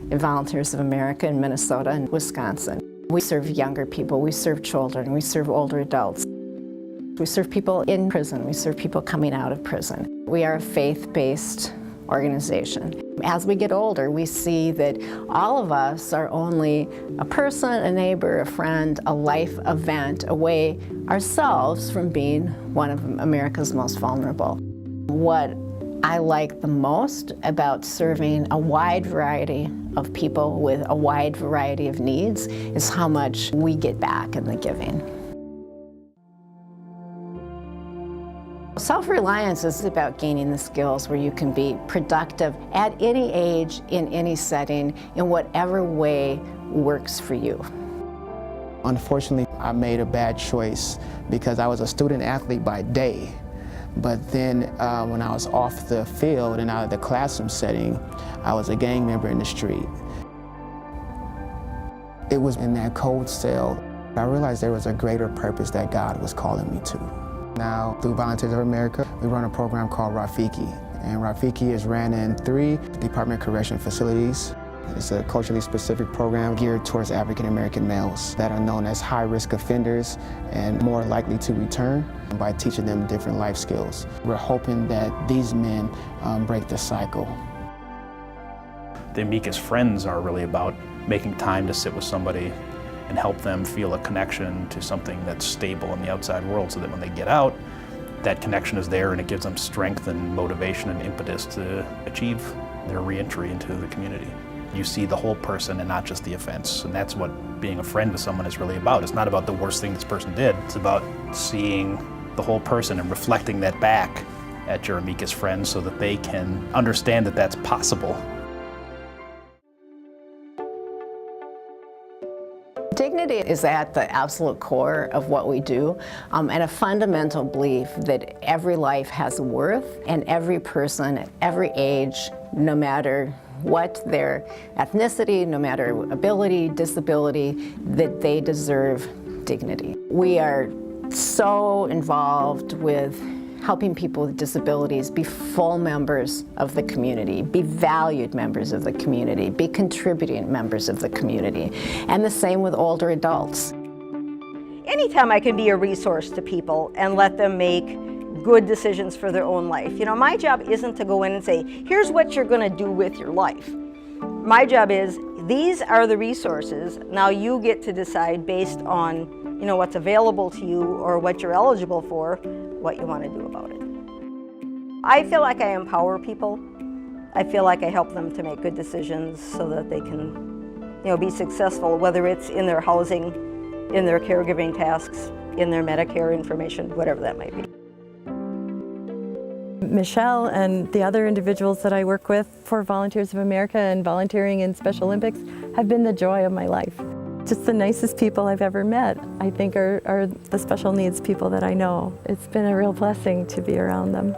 in Volunteers of America in Minnesota and Wisconsin. We serve younger people, we serve children, we serve older adults. We serve people in prison, we serve people coming out of prison. We are a faith-based organization. As we get older, we see that all of us are only a person, a neighbor, a friend, a life event away ourselves from being one of America's most vulnerable. What I like the most about serving a wide variety of people with a wide variety of needs is how much we get back in the giving. Self-reliance is about gaining the skills where you can be productive at any age, in any setting, in whatever way works for you. Unfortunately, I made a bad choice because I was a student athlete by day. But then when I was off the field and out of the classroom setting, I was a gang member in the street. It was in that cold cell I realized there was a greater purpose that God was calling me to. Now, through Volunteers of America, we run a program called Rafiki. And Rafiki is ran in 3 Department of Correction facilities. It's a culturally specific program geared towards African-American males that are known as high-risk offenders and more likely to return by teaching them different life skills. We're hoping that these men break the cycle. The Amicus Friends are really about making time to sit with somebody and help them feel a connection to something that's stable in the outside world so that when they get out, that connection is there and it gives them strength and motivation and impetus to achieve their reentry into the community. You see the whole person and not just the offense, and that's what being a friend to someone is really about. It's not about the worst thing this person did, it's about seeing the whole person and reflecting that back at your Amicus Friends so that they can understand that that's possible. Dignity is at the absolute core of what we do, and a fundamental belief that every life has worth, and every person at every age, no matter what their ethnicity, no matter ability, disability, that they deserve dignity. We are so involved with helping people with disabilities be full members of the community, be valued members of the community, be contributing members of the community, and the same with older adults. Anytime I can be a resource to people and let them make good decisions for their own life. You know, my job isn't to go in and say, here's what you're going to do with your life. My job is, these are the resources, now you get to decide based on, you know, what's available to you or what you're eligible for, what you want to do about it. I feel like I empower people. I feel like I help them to make good decisions so that they can, you know, be successful, whether it's in their housing, in their caregiving tasks, in their Medicare information, whatever that might be. Michelle and the other individuals that I work with for Volunteers of America and volunteering in Special Olympics have been the joy of my life. Just the nicest people I've ever met, I think, are the special needs people that I know. It's been a real blessing to be around them.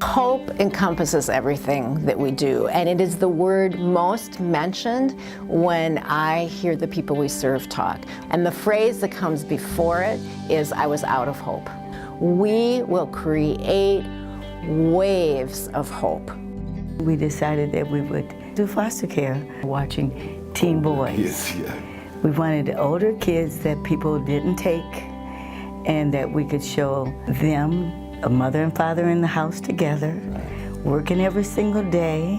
Hope encompasses everything that we do, and it is the word most mentioned when I hear the people we serve talk. And the phrase that comes before it is, I was out of hope. We will create waves of hope. We decided that we would do foster care, watching teen boys. Yes, yeah. We wanted older kids that people didn't take, and that we could show them a mother and father in the house together, working every single day,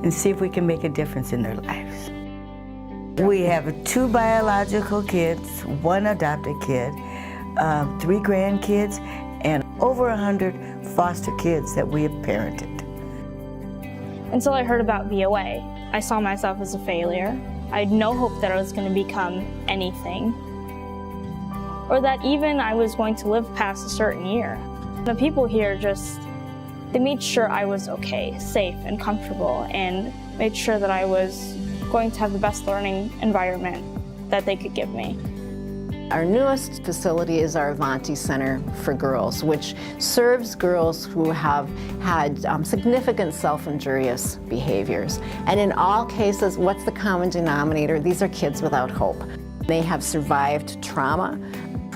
and see if we can make a difference in their lives. We have 2 biological kids, 1 adopted kid, 3 grandkids, and over 100 foster kids that we have parented. Until I heard about VOA, I saw myself as a failure. I had no hope that I was going to become anything, or that even I was going to live past a certain year. The people here they made sure I was okay, safe and comfortable, and made sure that I was going to have the best learning environment that they could give me. Our newest facility is our Avanti Center for Girls, which serves girls who have had significant self-injurious behaviors. And in all cases, what's the common denominator? These are kids without hope. They have survived trauma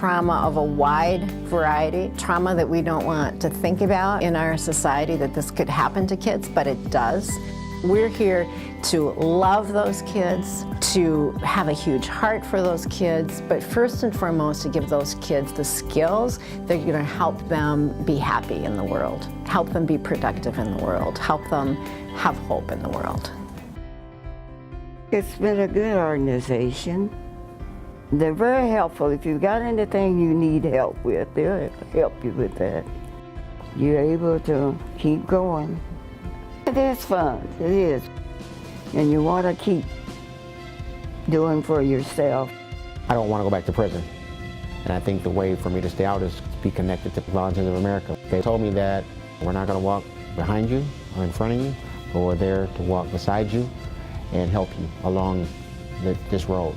trauma of a wide variety, trauma that we don't want to think about in our society, that this could happen to kids, but it does. We're here to love those kids, to have a huge heart for those kids, but first and foremost to give those kids the skills that are going to help them be happy in the world, help them be productive in the world, help them have hope in the world. It's been a good organization. They're very helpful. If you've got anything you need help with, they'll help you with that. You're able to keep going. It is fun, it is. And you want to keep doing for yourself. I don't want to go back to prison. And I think the way for me to stay out is to be connected to Volunteers of America. They told me that we're not going to walk behind you or in front of you, but we're there to walk beside you and help you along this road.